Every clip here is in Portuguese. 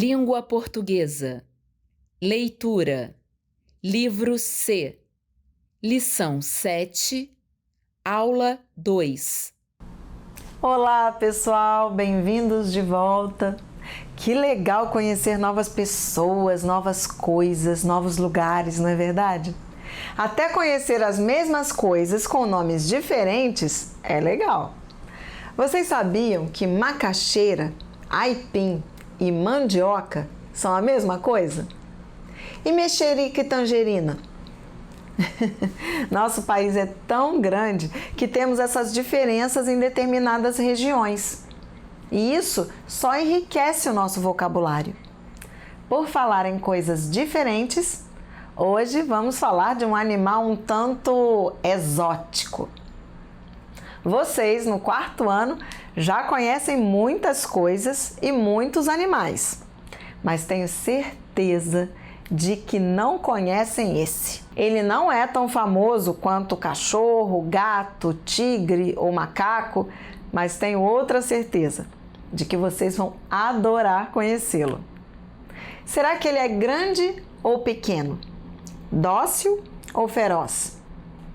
Língua portuguesa. Leitura. Livro C. Lição 7, aula 2. Olá, pessoal! Bem-vindos de volta. Que legal conhecer novas pessoas, novas coisas, novos lugares, não é verdade? Até conhecer as mesmas coisas com nomes diferentes é legal. Vocês sabiam que macaxeira, aipim e mandioca são a mesma coisa? E mexerica e tangerina? Nosso país é tão grande que temos essas diferenças em determinadas regiões. E isso só enriquece o nosso vocabulário. Por falar em coisas diferentes, hoje vamos falar de um animal um tanto exótico. Vocês, no 4º ano, já conhecem muitas coisas e muitos animais, mas tenho certeza de que não conhecem esse. Ele não é tão famoso quanto cachorro, gato, tigre ou macaco, mas tenho outra certeza de que vocês vão adorar conhecê-lo. Será que ele é grande ou pequeno? Dócil ou feroz?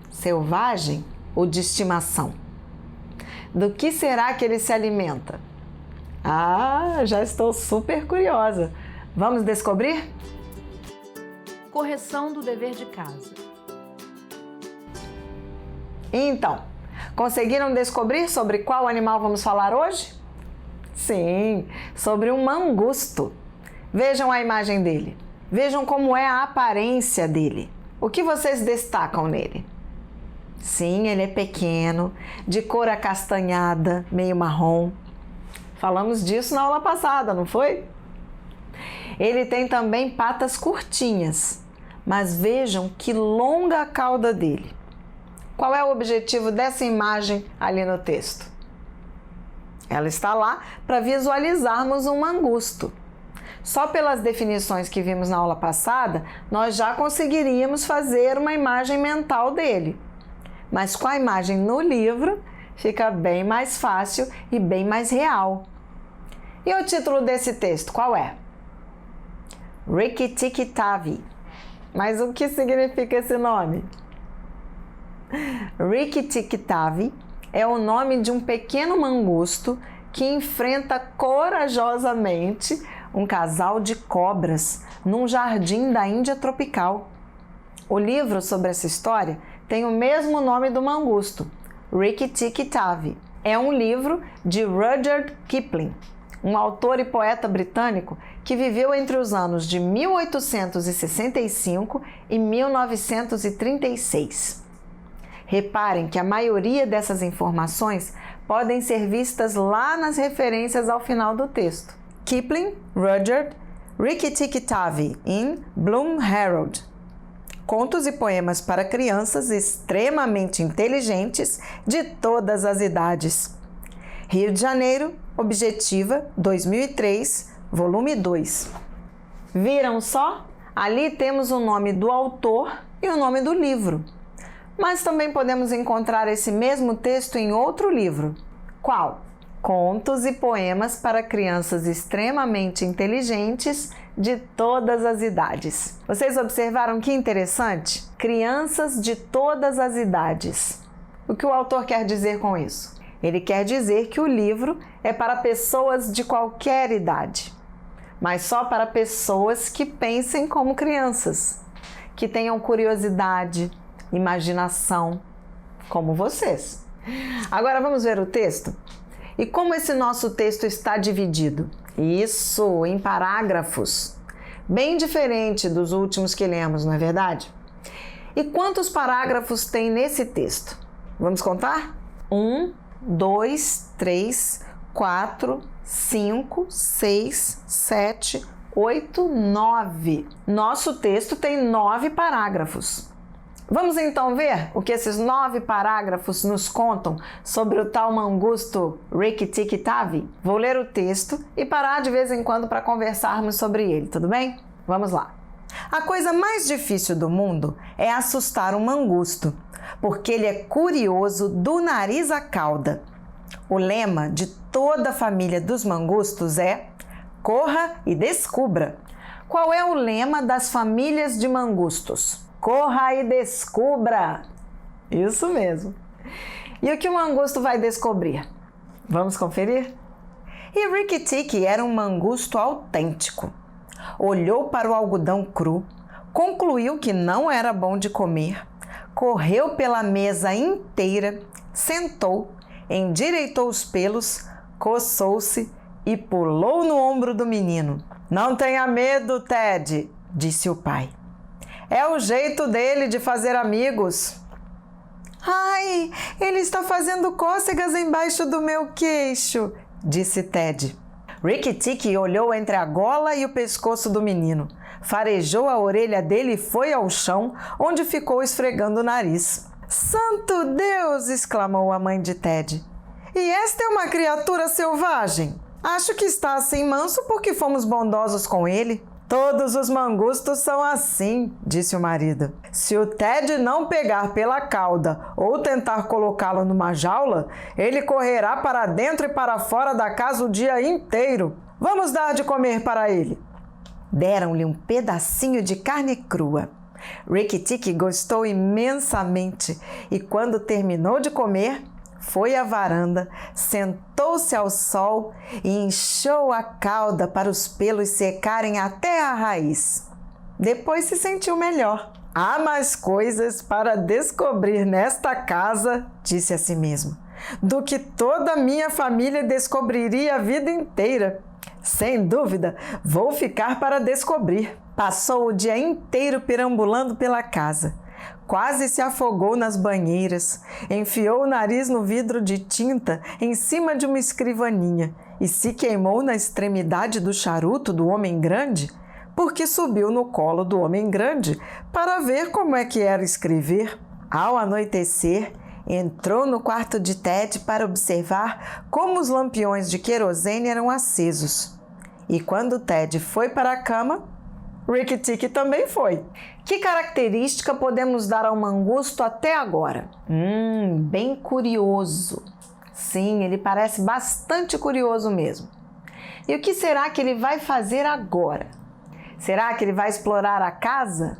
Selvagem ou de estimação? Do que será que ele se alimenta? Ah, já estou super curiosa. Vamos descobrir? Correção do dever de casa. Então, conseguiram descobrir sobre qual animal vamos falar hoje? Sim, sobre um mangusto. Vejam a imagem dele. Vejam como é a aparência dele. O que vocês destacam nele? Sim, ele é pequeno, de cor acastanhada, meio marrom. Falamos disso na aula passada, não foi? Ele tem também patas curtinhas, mas vejam que longa a cauda dele. Qual é o objetivo dessa imagem ali no texto? Ela está lá para visualizarmos um mangusto. Só pelas definições que vimos na aula passada, nós já conseguiríamos fazer uma imagem mental dele. Mas com a imagem no livro, fica bem mais fácil e bem mais real. E o título desse texto, qual é? Rikki-tikki-tavi. Mas o que significa esse nome? Rikki-tikki-tavi é o nome de um pequeno mangusto que enfrenta corajosamente um casal de cobras num jardim da Índia tropical. O livro sobre essa história tem o mesmo nome do mangusto, Rikki-tikki-tavi. É um livro de Rudyard Kipling, um autor e poeta britânico que viveu entre os anos de 1865 e 1936. Reparem que a maioria dessas informações podem ser vistas lá nas referências ao final do texto. Kipling, Rudyard, Rikki-tikki-tavi, in Bloom Harold. Contos e poemas para crianças extremamente inteligentes de todas as idades. Rio de Janeiro, Objetiva, 2003, volume 2. Viram só? Ali temos o nome do autor e o nome do livro. Mas também podemos encontrar esse mesmo texto em outro livro. Qual? Contos e poemas para crianças extremamente inteligentes de todas as idades. Vocês observaram que interessante? Crianças de todas as idades. O que o autor quer dizer com isso? Ele quer dizer que o livro é para pessoas de qualquer idade, mas só para pessoas que pensem como crianças, que tenham curiosidade, imaginação, como vocês. Agora vamos ver o texto? E como esse nosso texto está dividido? Isso, em parágrafos. Bem diferente dos últimos que lemos, não é verdade? E quantos parágrafos tem nesse texto? Vamos contar? 1, 2, 3, 4, 5, 6, 7, 8, 9. Nosso texto tem 9 parágrafos. Vamos então ver o que esses 9 parágrafos nos contam sobre o tal mangusto Rikki-tikki-tavi? Vou ler o texto e parar de vez em quando para conversarmos sobre ele, tudo bem? Vamos lá. A coisa mais difícil do mundo é assustar um mangusto, porque ele é curioso do nariz à cauda. O lema de toda a família dos mangustos é Corra e descubra. Qual é o lema das famílias de mangustos? Corra e descubra! Isso mesmo. E o que o mangusto vai descobrir? Vamos conferir? E Rikki-Tikki era um mangusto autêntico. Olhou para o algodão cru, concluiu que não era bom de comer, correu pela mesa inteira, sentou, endireitou os pelos, coçou-se e pulou no ombro do menino. Não tenha medo, Ted, disse o pai. É o jeito dele de fazer amigos. Ai, ele está fazendo cócegas embaixo do meu queixo, disse Ted. Rikki-Tikki olhou entre a gola e o pescoço do menino, farejou a orelha dele e foi ao chão, onde ficou esfregando o nariz. Santo Deus! Exclamou a mãe de Ted. E esta é uma criatura selvagem. Acho que está assim manso porque fomos bondosos com ele. Todos os mangustos são assim, disse o marido. Se o Ted não pegar pela cauda ou tentar colocá-lo numa jaula, ele correrá para dentro e para fora da casa o dia inteiro. Vamos dar de comer para ele. Deram-lhe um pedacinho de carne crua. Rikki-Tikki gostou imensamente e, quando terminou de comer, foi à varanda, sentou-se ao sol e inchou a cauda para os pelos secarem até a raiz. Depois se sentiu melhor. Há mais coisas para descobrir nesta casa, disse a si mesmo, do que toda a minha família descobriria a vida inteira. Sem dúvida, vou ficar para descobrir. Passou o dia inteiro perambulando pela casa. Quase se afogou nas banheiras, enfiou o nariz no vidro de tinta em cima de uma escrivaninha e se queimou na extremidade do charuto do homem grande, porque subiu no colo do homem grande para ver como é que era escrever. Ao anoitecer, entrou no quarto de Ted para observar como os lampiões de querosene eram acesos. E quando Ted foi para a cama, Rikki-Tikki também foi. Que característica podemos dar ao mangusto até agora? Bem curioso. Sim, ele parece bastante curioso mesmo. E o que será que ele vai fazer agora? Será que ele vai explorar a casa?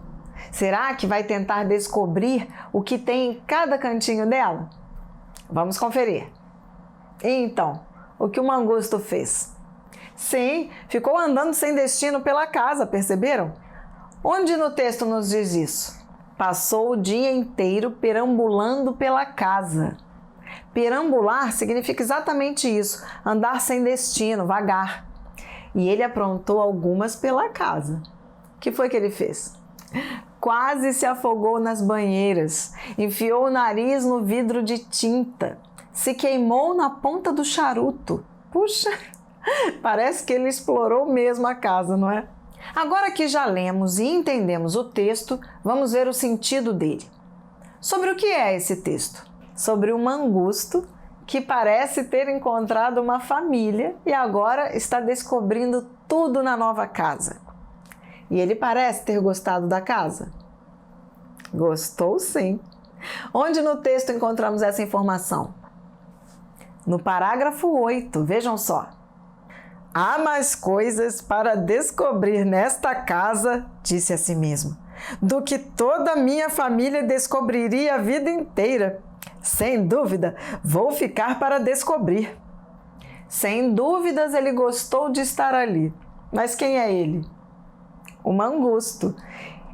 Será que vai tentar descobrir o que tem em cada cantinho dela? Vamos conferir. Então, o que o mangusto fez? Sim, ficou andando sem destino pela casa, perceberam? Onde no texto nos diz isso? Passou o dia inteiro perambulando pela casa. Perambular significa exatamente isso, andar sem destino, vagar. E ele aprontou algumas pela casa. O que foi que ele fez? Quase se afogou nas banheiras, enfiou o nariz no vidro de tinta, se queimou na ponta do charuto. Puxa, parece que ele explorou mesmo a casa, não é? Agora que já lemos e entendemos o texto, vamos ver o sentido dele. Sobre o que é esse texto? Sobre o mangusto que parece ter encontrado uma família e agora está descobrindo tudo na nova casa. E ele parece ter gostado da casa? Gostou sim. Onde no texto encontramos essa informação? No parágrafo 8, vejam só. Há mais coisas para descobrir nesta casa, disse a si mesmo, do que toda a minha família descobriria a vida inteira. Sem dúvida, vou ficar para descobrir. Sem dúvidas, ele gostou de estar ali. Mas quem é ele? O mangusto.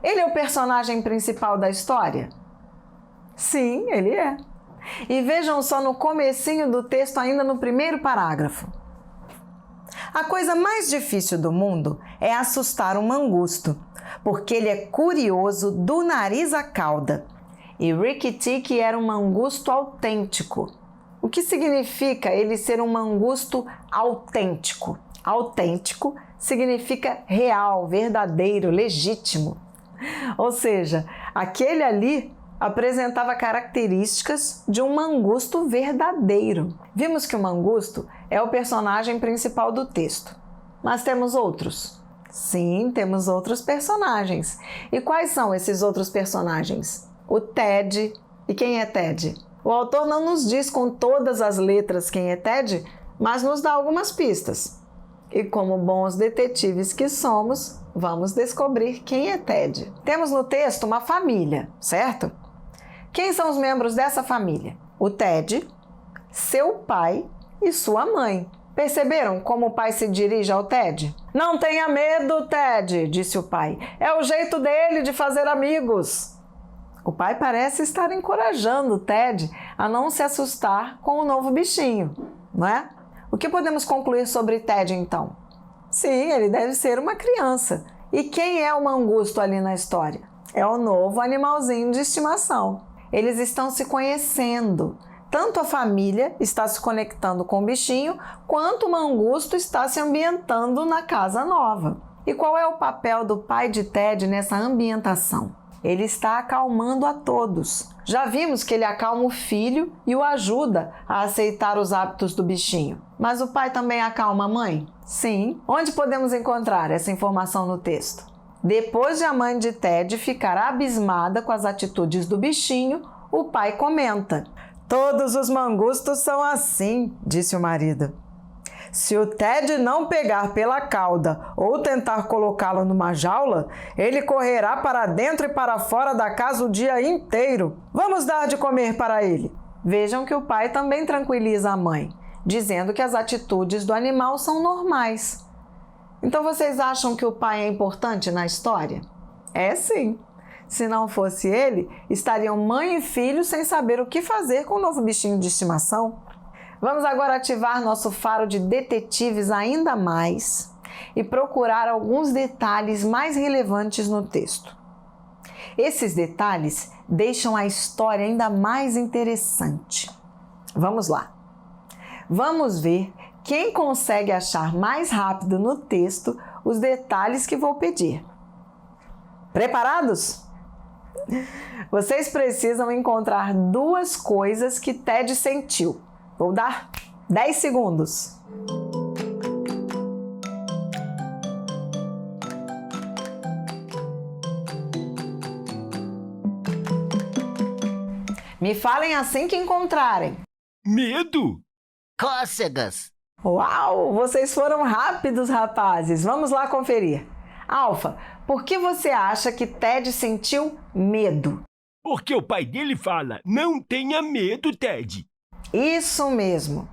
Ele é o personagem principal da história? Sim, ele é. E vejam só no comecinho do texto, ainda no primeiro parágrafo. A coisa mais difícil do mundo é assustar um mangusto, porque ele é curioso do nariz à cauda. E Rikki-Tikki era um mangusto autêntico. O que significa ele ser um mangusto autêntico? Autêntico significa real, verdadeiro, legítimo. Ou seja, aquele ali apresentava características de um mangusto verdadeiro. Vimos que o mangusto é o personagem principal do texto. Mas temos outros? Sim, temos outros personagens. E quais são esses outros personagens? O Ted. E quem é Ted? O autor não nos diz com todas as letras quem é Ted, mas nos dá algumas pistas. E como bons detetives que somos, vamos descobrir quem é Ted. Temos no texto uma família, certo? Quem são os membros dessa família? O Ted, seu pai e sua mãe. Perceberam como o pai se dirige ao Ted? Não tenha medo, Ted, disse o pai. É o jeito dele de fazer amigos. O pai parece estar encorajando o Ted a não se assustar com o novo bichinho, não é? O que podemos concluir sobre Ted, então? Sim, ele deve ser uma criança. E quem é o mangusto ali na história? É o novo animalzinho de estimação. Eles estão se conhecendo. Tanto a família está se conectando com o bichinho, quanto o mangusto está se ambientando na casa nova. E qual é o papel do pai de Ted nessa ambientação? Ele está acalmando a todos. Já vimos que ele acalma o filho e o ajuda a aceitar os hábitos do bichinho. Mas o pai também acalma a mãe? Sim. Onde podemos encontrar essa informação no texto? Depois de a mãe de Ted ficar abismada com as atitudes do bichinho, o pai comenta: "Todos os mangustos são assim", disse o marido. "Se o Ted não pegar pela cauda ou tentar colocá-lo numa jaula, ele correrá para dentro e para fora da casa o dia inteiro. Vamos dar de comer para ele." Vejam que o pai também tranquiliza a mãe, dizendo que as atitudes do animal são normais. Então vocês acham que o pai é importante na história? É sim. Se não fosse ele, estariam mãe e filho sem saber o que fazer com o novo bichinho de estimação. Vamos agora ativar nosso faro de detetives ainda mais e procurar alguns detalhes mais relevantes no texto. Esses detalhes deixam a história ainda mais interessante. Vamos lá. Vamos ver quem consegue achar mais rápido no texto os detalhes que vou pedir. Preparados? Vocês precisam encontrar duas coisas que Ted sentiu. Vou dar 10 segundos. Me falem assim que encontrarem. Medo? Cócegas. Uau, vocês foram rápidos, rapazes. Vamos lá conferir. Alfa, por que você acha que Ted sentiu medo? Porque o pai dele fala: "Não tenha medo, Ted." Isso mesmo.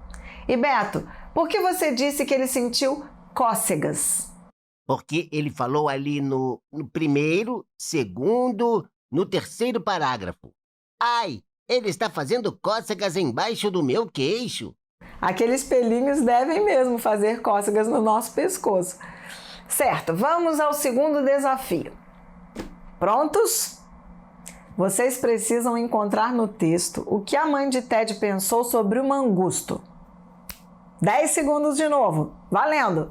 E Beto, por que você disse que ele sentiu cócegas? Porque ele falou ali no primeiro, segundo, no terceiro parágrafo. Ai, ele está fazendo cócegas embaixo do meu queixo. Aqueles pelinhos devem mesmo fazer cócegas no nosso pescoço. Certo, vamos ao segundo desafio. Prontos? Vocês precisam encontrar no texto o que a mãe de Ted pensou sobre o mangusto. 10 segundos de novo. Valendo!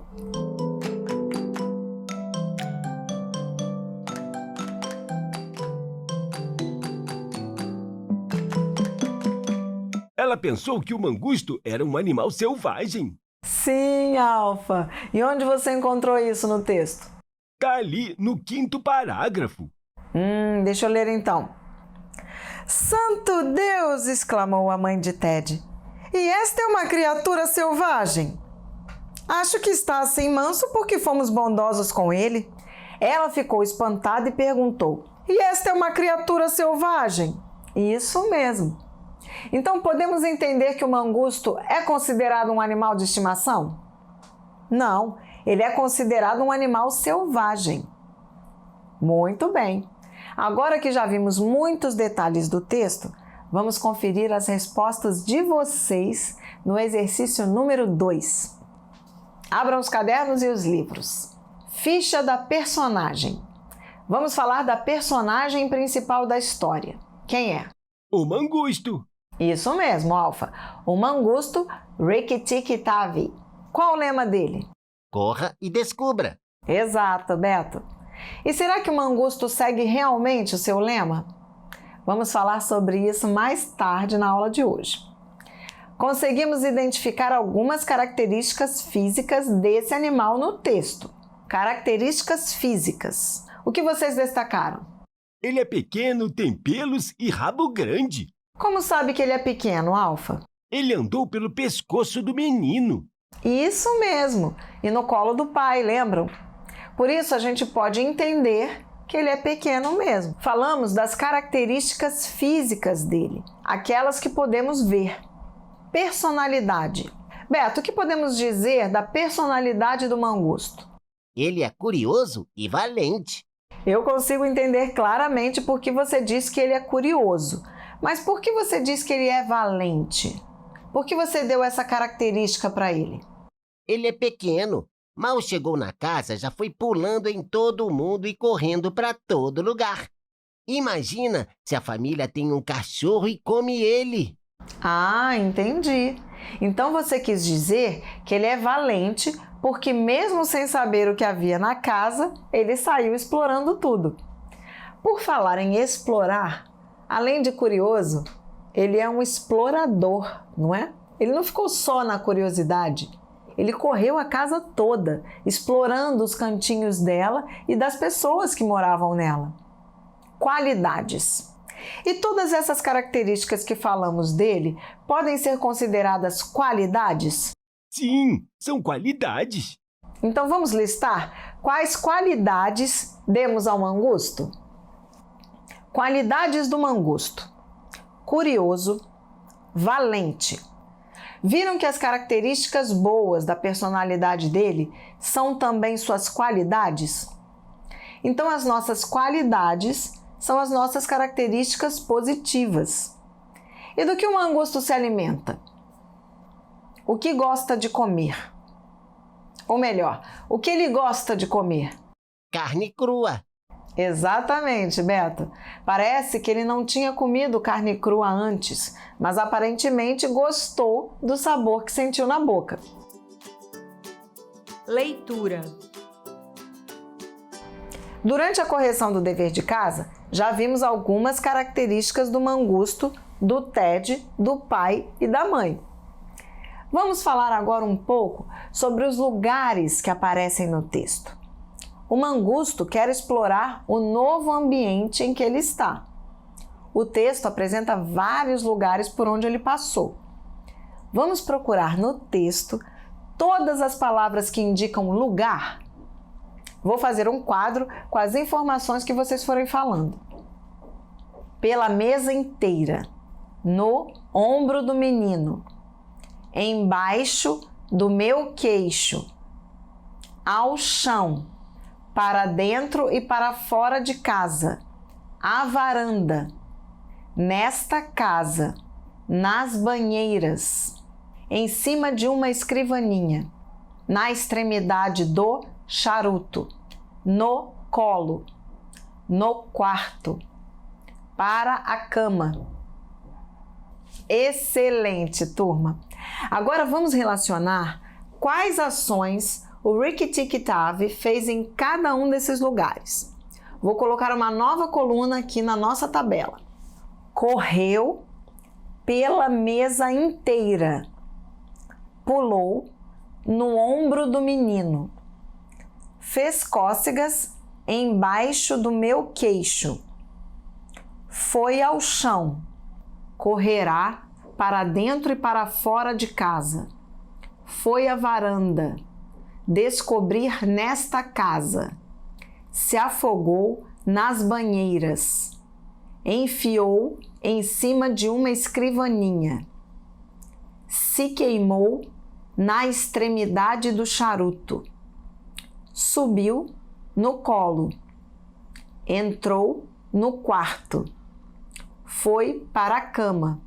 Ela pensou que o mangusto era um animal selvagem. Sim, Alfa. E onde você encontrou isso no texto? Tá ali no 5º parágrafo. Deixa eu ler então. "Santo Deus!" exclamou a mãe de Ted. "E esta é uma criatura selvagem? Acho que está assim manso porque fomos bondosos com ele." Ela ficou espantada e perguntou: "E esta é uma criatura selvagem?" "Isso mesmo." Então podemos entender que o mangusto é considerado um animal de estimação? Não, ele é considerado um animal selvagem. Muito bem. Agora que já vimos muitos detalhes do texto, vamos conferir as respostas de vocês no exercício número 2. Abram os cadernos e os livros. Ficha da personagem. Vamos falar da personagem principal da história. Quem é? O mangusto. Isso mesmo, Alfa. O mangusto Rikki-Tikki-Tavi. Qual o lema dele? Corra e descubra. Exato, Beto. E será que o mangusto segue realmente o seu lema? Vamos falar sobre isso mais tarde na aula de hoje. Conseguimos identificar algumas características físicas desse animal no texto. Características físicas. O que vocês destacaram? Ele é pequeno, tem pelos e rabo grande. Como sabe que ele é pequeno, Alfa? Ele andou pelo pescoço do menino. Isso mesmo, e no colo do pai, lembram? Por isso a gente pode entender que ele é pequeno mesmo. Falamos das características físicas dele, aquelas que podemos ver. Personalidade. Beto, o que podemos dizer da personalidade do mangusto? Ele é curioso e valente. Eu consigo entender claramente por que você diz que ele é curioso. Mas por que você diz que ele é valente? Por que você deu essa característica para ele? Ele é pequeno. Mal chegou na casa, já foi pulando em todo mundo e correndo para todo lugar. Imagina se a família tem um cachorro e come ele. Ah, entendi. Então você quis dizer que ele é valente porque mesmo sem saber o que havia na casa, ele saiu explorando tudo. Por falar em explorar, além de curioso, ele é um explorador, não é? Ele não ficou só na curiosidade. Ele correu a casa toda, explorando os cantinhos dela e das pessoas que moravam nela. Qualidades. E todas essas características que falamos dele podem ser consideradas qualidades? Sim, são qualidades. Então vamos listar quais qualidades demos ao mangusto? Qualidades do mangusto: curioso, valente. Viram que as características boas da personalidade dele são também suas qualidades? Então, as nossas qualidades são as nossas características positivas. E do que o mangusto se alimenta? O que gosta de comer? Ou melhor, o que ele gosta de comer? Carne crua. Exatamente, Beto. Parece que ele não tinha comido carne crua antes, mas aparentemente gostou do sabor que sentiu na boca. Leitura. Durante a correção do dever de casa, já vimos algumas características do mangusto, do Ted, do pai e da mãe. Vamos falar agora um pouco sobre os lugares que aparecem no texto. O mangusto quer explorar o novo ambiente em que ele está. O texto apresenta vários lugares por onde ele passou. Vamos procurar no texto todas as palavras que indicam lugar. Vou fazer um quadro com as informações que vocês forem falando. Pela mesa inteira, no ombro do menino, embaixo do meu queixo, ao chão, para dentro e para fora de casa, à varanda, nesta casa, nas banheiras, em cima de uma escrivaninha, na extremidade do charuto, no colo, no quarto, para a cama. Excelente, turma! Agora vamos relacionar quais ações o Rikki-Tikki-Tavi fez em cada um desses lugares. Vou colocar uma nova coluna aqui na nossa tabela. Correu pela mesa inteira. Pulou no ombro do menino. Fez cócegas embaixo do meu queixo. Foi ao chão. Correrá para dentro e para fora de casa. Foi à varanda. Descobrir nesta casa. Se afogou nas banheiras. Enfiou em cima de uma escrivaninha. Se queimou na extremidade do charuto. Subiu no colo. Entrou no quarto. Foi para a cama.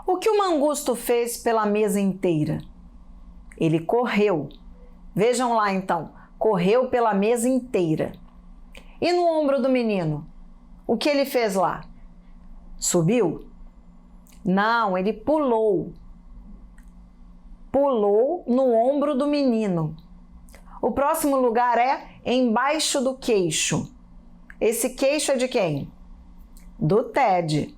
O que o mangusto fez pela mesa inteira? Ele correu. Vejam lá então, correu pela mesa inteira. E no ombro do menino? O que ele fez lá? Subiu? Não, ele pulou. Pulou no ombro do menino. O próximo lugar é embaixo do queixo. Esse queixo é de quem? Do Ted.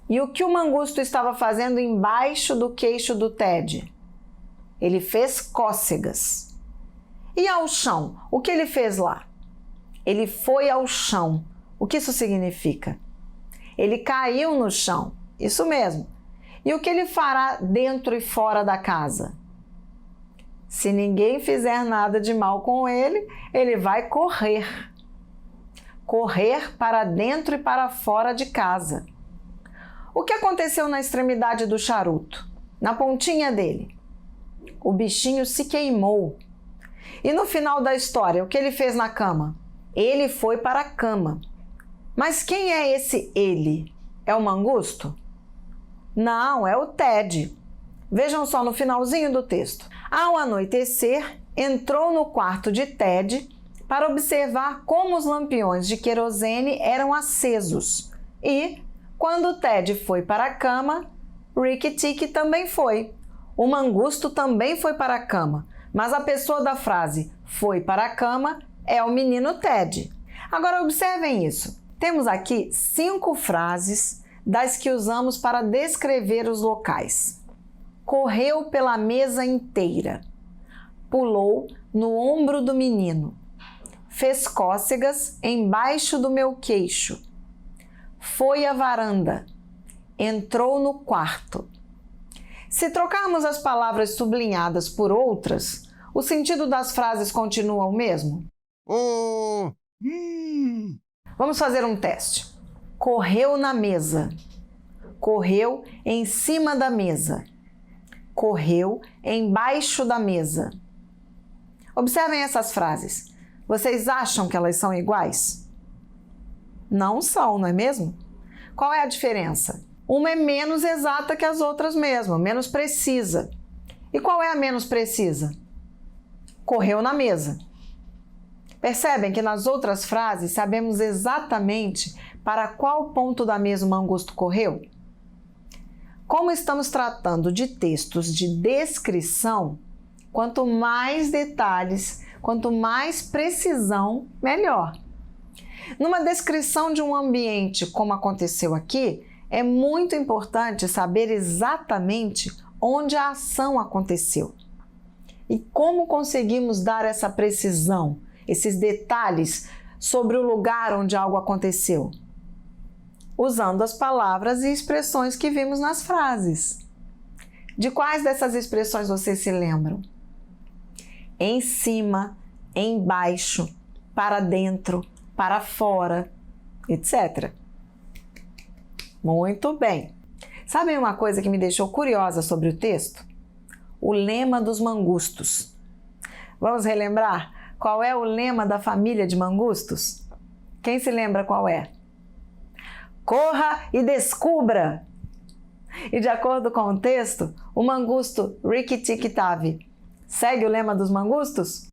E o que o mangusto estava fazendo embaixo do queixo do Ted? Ele fez cócegas. E ao chão? O que ele fez lá? Ele foi ao chão. O que isso significa? Ele caiu no chão. Isso mesmo. E o que ele fará dentro e fora da casa? Se ninguém fizer nada de mal com ele, ele vai correr. Correr para dentro e para fora de casa. O que aconteceu na extremidade do charuto? Na pontinha dele? O bichinho se queimou. E no final da história, o que ele fez na cama? Ele foi para a cama. Mas quem é esse ele? É o mangusto? Não, é o Ted. Vejam só no finalzinho do texto. Ao anoitecer, entrou no quarto de Ted para observar como os lampiões de querosene eram acesos. E, quando Ted foi para a cama, Rikki-Tikki também foi. O mangusto também foi para a cama, mas a pessoa da frase foi para a cama é o menino Ted. Agora observem isso. Temos aqui 5 frases das que usamos para descrever os locais. Correu pela mesa inteira. Pulou no ombro do menino. Fez cócegas embaixo do meu queixo. Foi à varanda. Entrou no quarto. Se trocarmos as palavras sublinhadas por outras, o sentido das frases continua o mesmo? Vamos fazer um teste. Correu na mesa. Correu em cima da mesa. Correu embaixo da mesa. Observem essas frases. Vocês acham que elas são iguais? Não são, não é mesmo? Qual é a diferença? Uma é menos exata que as outras mesmo, menos precisa. E qual é a menos precisa? Correu na mesa. Percebem que nas outras frases sabemos exatamente para qual ponto da mesa o mangusto correu? Como estamos tratando de textos de descrição, quanto mais detalhes, quanto mais precisão, melhor. Numa descrição de um ambiente, como aconteceu aqui, é muito importante saber exatamente onde a ação aconteceu. E como conseguimos dar essa precisão, esses detalhes sobre o lugar onde algo aconteceu? Usando as palavras e expressões que vimos nas frases. De quais dessas expressões vocês se lembram? Em cima, embaixo, para dentro, para fora, etc. Muito bem. Sabem uma coisa que me deixou curiosa sobre o texto? O lema dos mangustos. Vamos relembrar qual é o lema da família de mangustos? Quem se lembra qual é? Corra e descubra! E de acordo com o texto, o mangusto Rikki-Tikki-Tavi segue o lema dos mangustos?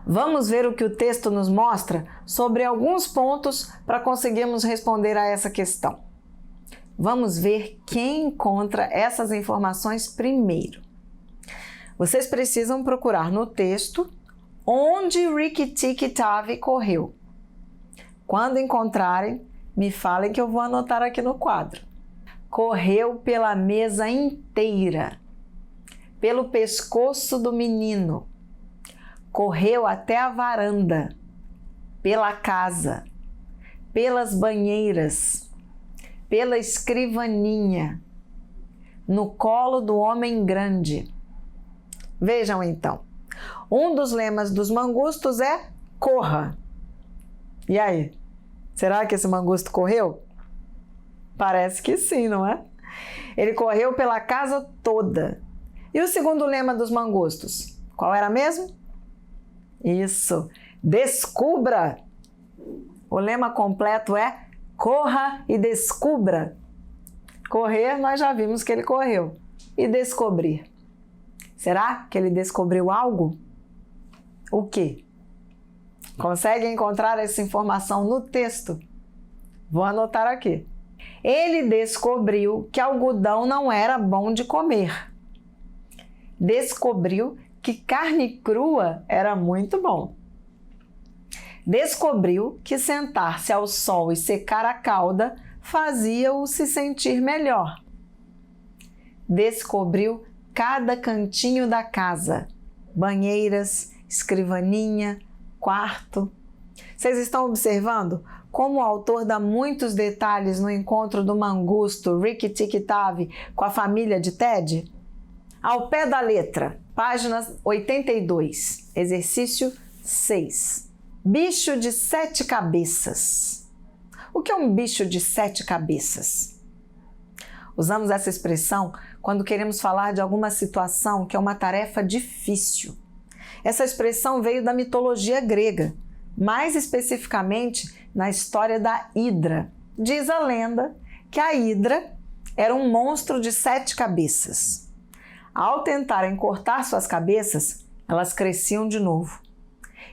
Vamos ver o que o texto nos mostra sobre alguns pontos para conseguirmos responder a essa questão. Vamos ver quem encontra essas informações primeiro. Vocês precisam procurar no texto onde Rikki-Tikki-Tavi correu. Quando encontrarem, me falem que eu vou anotar aqui no quadro. Correu pela mesa inteira, pelo pescoço do menino, correu até a varanda, pela casa, pelas banheiras, pela escrivaninha, no colo do homem grande. Vejam então, um dos lemas dos mangustos é corra. E aí, será que esse mangusto correu? Parece que sim, não é? Ele correu pela casa toda. E o segundo lema dos mangustos, qual era mesmo? Isso, descubra! O lema completo é corra e descubra. Correr, nós já vimos que ele correu. E descobrir? Será que ele descobriu algo? O quê? Consegue encontrar essa informação no texto? Vou anotar aqui. Ele descobriu que algodão não era bom de comer. Descobriu que carne crua era muito bom. Descobriu que sentar-se ao sol e secar a cauda fazia-o se sentir melhor. Descobriu cada cantinho da casa, banheiras, escrivaninha, quarto. Vocês estão observando como o autor dá muitos detalhes no encontro do mangusto Rikki-Tikki-Tavi com a família de Ted? Ao pé da letra, página 82, exercício 6. Bicho de 7 cabeças. O que é um bicho de 7 cabeças? Usamos essa expressão quando queremos falar de alguma situação que é uma tarefa difícil. Essa expressão veio da mitologia grega, mais especificamente na história da Hidra. Diz a lenda que a Hidra era um monstro de 7 cabeças. Ao tentarem cortar suas cabeças, elas cresciam de novo.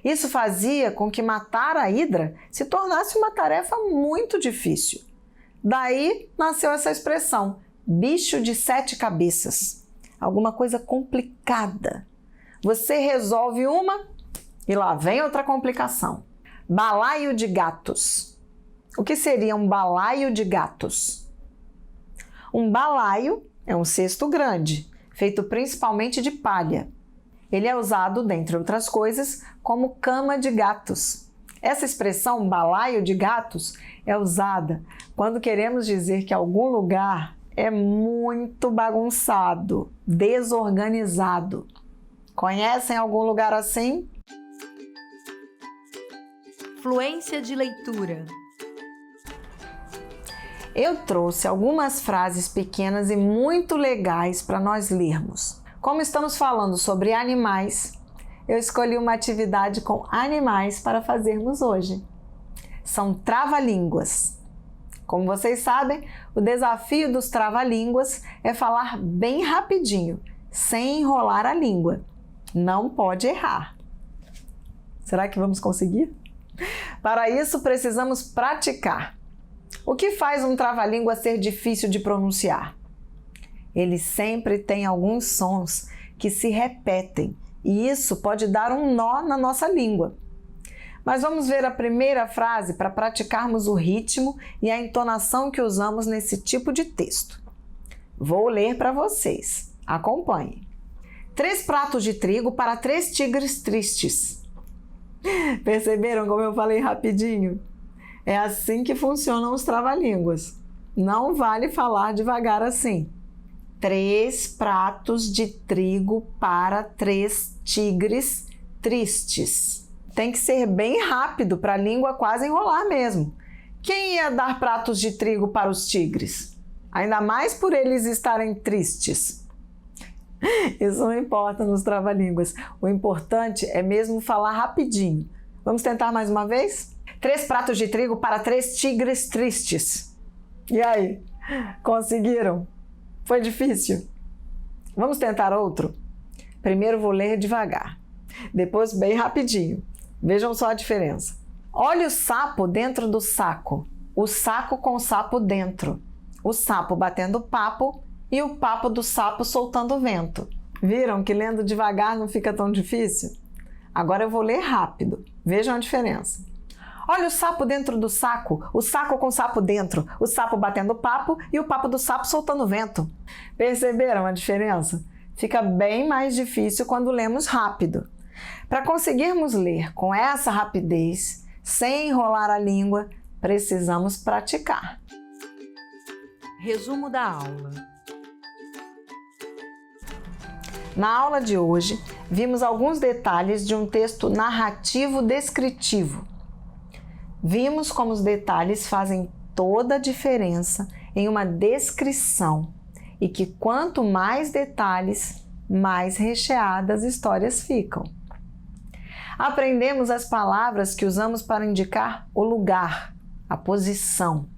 Isso fazia com que matar a Hidra se tornasse uma tarefa muito difícil. Daí nasceu essa expressão, bicho de 7 cabeças. Alguma coisa complicada. Você resolve uma e lá vem outra complicação. Balaio de gatos. O que seria um balaio de gatos? Um balaio é um cesto grande, feito principalmente de palha. Ele é usado, dentre outras coisas, como cama de gatos. Essa expressão balaio de gatos é usada quando queremos dizer que algum lugar é muito bagunçado, desorganizado. Conhecem algum lugar assim? Fluência de leitura. Eu trouxe algumas frases pequenas e muito legais para nós lermos. Como estamos falando sobre animais, eu escolhi uma atividade com animais para fazermos hoje. São trava-línguas. Como vocês sabem, o desafio dos trava-línguas é falar bem rapidinho, sem enrolar a língua. Não pode errar. Será que vamos conseguir? Para isso, precisamos praticar. O que faz um trava-língua ser difícil de pronunciar? Ele sempre tem alguns sons que se repetem e isso pode dar um nó na nossa língua. Mas vamos ver a primeira frase para praticarmos o ritmo e a entonação que usamos nesse tipo de texto. Vou ler para vocês. Acompanhem. 3 pratos de trigo para 3 tigres tristes. Perceberam como eu falei rapidinho? É assim que funcionam os trava-línguas. Não vale falar devagar assim. 3 pratos de trigo para 3 tigres tristes. Tem que ser bem rápido para a língua quase enrolar mesmo. Quem ia dar pratos de trigo para os tigres? Ainda mais por eles estarem tristes. Isso não importa nos trava-línguas. O importante é mesmo falar rapidinho. Vamos tentar mais uma vez? 3 pratos de trigo para 3 tigres tristes. E aí? Conseguiram? Foi difícil? Vamos tentar outro? Primeiro vou ler devagar, depois bem rapidinho. Vejam só a diferença. Olha o sapo dentro do saco, o saco com o sapo dentro, o sapo batendo papo e o papo do sapo soltando vento. Viram que lendo devagar não fica tão difícil? Agora eu vou ler rápido. Vejam a diferença. Olha o sapo dentro do saco, o saco com o sapo dentro, o sapo batendo papo e o papo do sapo soltando vento. Perceberam a diferença? Fica bem mais difícil quando lemos rápido. Para conseguirmos ler com essa rapidez, sem enrolar a língua, precisamos praticar. Resumo da aula. Na aula de hoje, vimos alguns detalhes de um texto narrativo descritivo. Vimos como os detalhes fazem toda a diferença em uma descrição e que quanto mais detalhes, mais recheadas as histórias ficam. Aprendemos as palavras que usamos para indicar o lugar, a posição.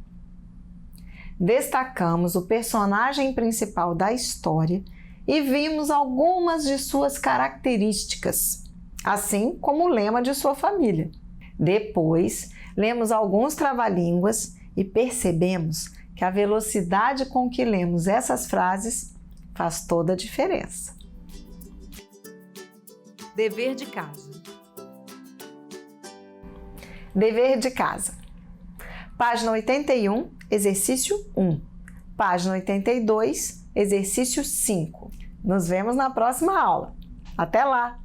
Destacamos o personagem principal da história e vimos algumas de suas características, assim como o lema de sua família. Depois, lemos alguns trava-línguas e percebemos que a velocidade com que lemos essas frases faz toda a diferença. Dever de casa. Dever de casa. Página 81, exercício 1. Página 82, exercício 5. Nos vemos na próxima aula. Até lá!